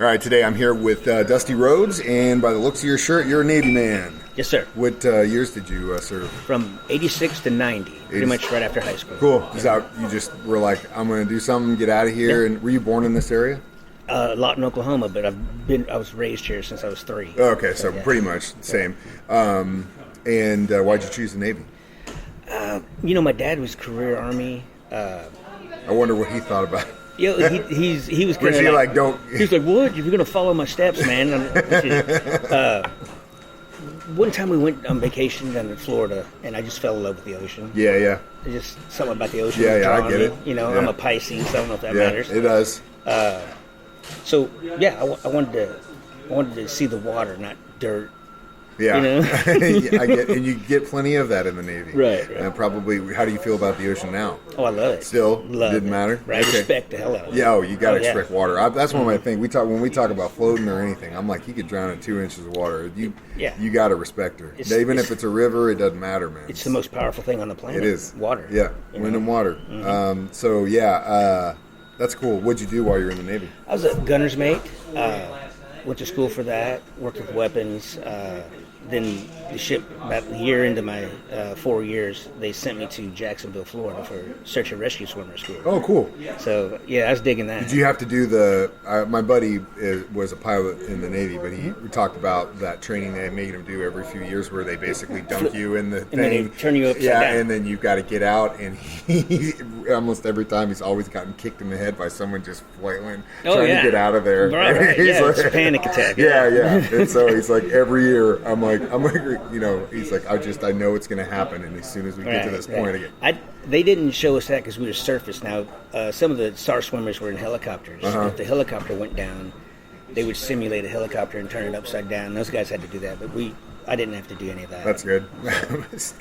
All right, today I'm here with Dusty Rhodes, and by the looks of your shirt, you're a Navy man. Yes, sir. What years did you serve? From 86 to 90, pretty much right after high school. Cool. Yeah. You just were like, I'm going to do something, get out of here. Yeah. And were you born in this area? A lot in Oklahoma, but I was raised here since I was 3. Okay, so pretty much the same. And why'd you choose the Navy? My dad was career Army. I wonder what he thought about it. Yeah, he was kind of like, don't. He was like, "What? You're gonna follow my steps, man." One time we went on vacation down in Florida, and I just fell in love with the ocean. Yeah. Just something about the ocean. Yeah, I get it. I'm a Pisces, so I don't know if that matters. It does. So yeah, I wanted to see the water, not dirt. Yeah, I get, and you get plenty of that in the Navy, right? And probably, how do you feel about the ocean now? Oh, I love it. Still, love didn't it. matter. Right, okay. Respect the hell out of it. Yeah, you got to respect water. That's one of my things. When we talk about floating or anything, I'm like, you could drown in 2 inches of water. You got to respect her. Even if it's a river, it doesn't matter, man. It's the most powerful thing on the planet. It is water. Yeah, wind and water. Mm-hmm. That's cool. What'd you do while you were in the Navy? I was a gunner's mate. Went to school for that. Worked with weapons. Then the ship, about a year into my 4 years, they sent me to Jacksonville, Florida for search and rescue swimmer school. Oh, cool. So, I was digging that. Did you have to do my buddy was a pilot in the Navy, but we talked about that training they made him do every few years where they basically dunk you in the thing. And then they turn you upside down. And then you've got to get out, and he almost every time he's always gotten kicked in the head by someone just flailing, trying to get out of there. Right. It's a panic attack. Yeah. And so he's like, every year, I'm like, he's like, I know it's going to happen, and as soon as we get to this point again. They didn't show us that because we were surface. Now, some of the SAR swimmers were in helicopters. If the helicopter went down, they would simulate a helicopter and turn it upside down. Those guys had to do that, but I didn't have to do any of that. That's good.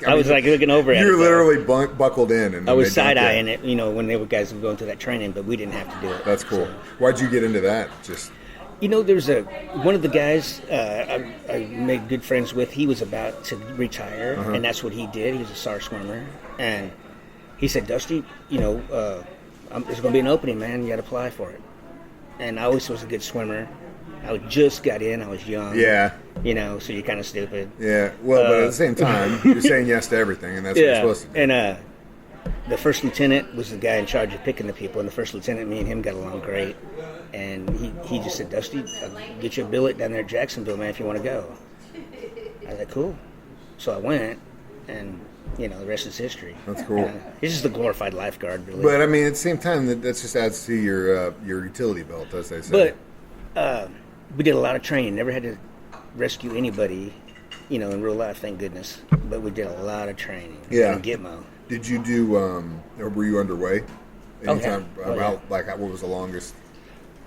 I was like looking over at it. You were literally buckled in. And I was side-eyeing it, when they were guys were going through that training, but we didn't have to do it. That's cool. So. Why'd you get into that? There's one of the guys I made good friends with. He was about to retire, and that's what he did. He was a SAR swimmer, and he said, "Dusty, there's going to be an opening, man. You got to apply for it." And I always was a good swimmer. I just got in. I was young. Yeah. So you're kind of stupid. Yeah. Well, but at the same time, you're saying yes to everything, and that's what you're supposed to do. And the first lieutenant was the guy in charge of picking the people, and the first lieutenant, me and him got along great. And he just said, "Dusty, I'll get you a billet down there at Jacksonville, man, if you want to go." I was like, cool. So I went, and, the rest is history. That's cool. It's just a glorified lifeguard, really. But, at the same time, that just adds to your utility belt, as they say. But we did a lot of training. Never had to rescue anybody, in real life, thank goodness. But we did a lot of training. Yeah. In Gitmo. Did you do, or were you underway? Anytime what was the longest?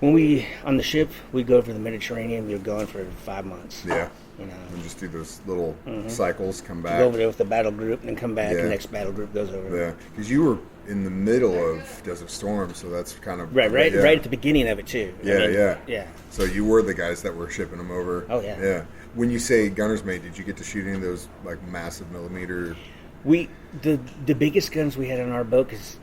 When on the ship, we'd go over the Mediterranean. We were going for 5 months. Yeah. And just do those little cycles, come back. Go over there with the battle group and then come back. Yeah. The next battle group goes over. Yeah. Because you were in the middle of Desert Storm, so that's kind of... Right at the beginning of it, too. Yeah. So you were the guys that were shipping them over. Oh, yeah. Yeah. When you say gunner's mate, did you get to shoot any of those, massive millimeter... The biggest guns we had on our boat, because...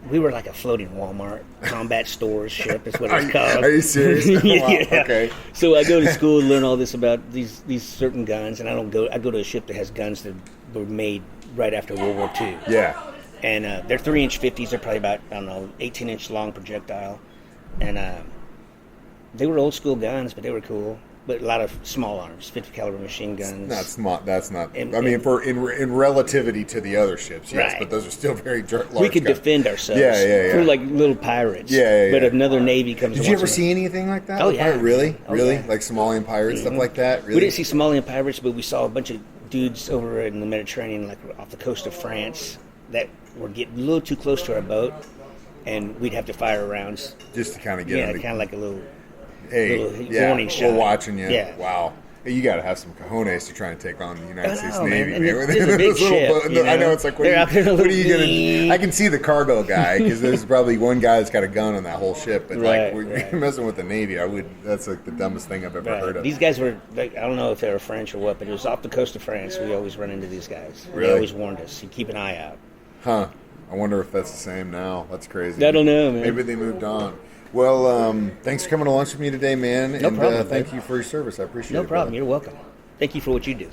we were like a floating Walmart combat stores ship is what it's called. Are you serious? Yeah. Wow, okay. So I go to school and learn all this about these certain guns, and I go to a ship that has guns that were made right after World War II. Yeah. And they're 3-inch 50s. They're probably about 18-inch long projectile, and they were old school guns, but they were cool. But a lot of small arms, 50 caliber machine guns. That's not. In relativity to the other ships, yes, right. But those are still very large. We could defend ourselves. Yeah. We're like little pirates. Yeah. But another Navy comes. Did you ever see anything like that? Oh yeah. Really? Yeah. Like Somalian pirates, stuff like that. Really? We didn't see Somalian pirates, but we saw a bunch of dudes over in the Mediterranean, like off the coast of France, that were getting a little too close to our boat, and we'd have to fire rounds just to kind of get. kind of like a little. Warning shot. We're watching you. Yeah. Wow. You got to have some cojones to try and take on the United States Navy. Man. It's a big ship. I know. It's like, what are you going to... I can see the cargo guy, because there's probably one guy that's got a gun on that whole ship. But you're messing with the Navy, that's like the dumbest thing I've ever heard of. These guys were, I don't know if they were French or what, but it was off the coast of France. We always run into these guys. Really? They always warned us. You keep an eye out. Huh. I wonder if that's the same now. That's crazy. I don't know, man. Maybe they moved on. Well, thanks for coming to lunch with me today, man. No problem. Thank you for your service. I appreciate it. No problem. Brother. You're welcome. Thank you for what you do.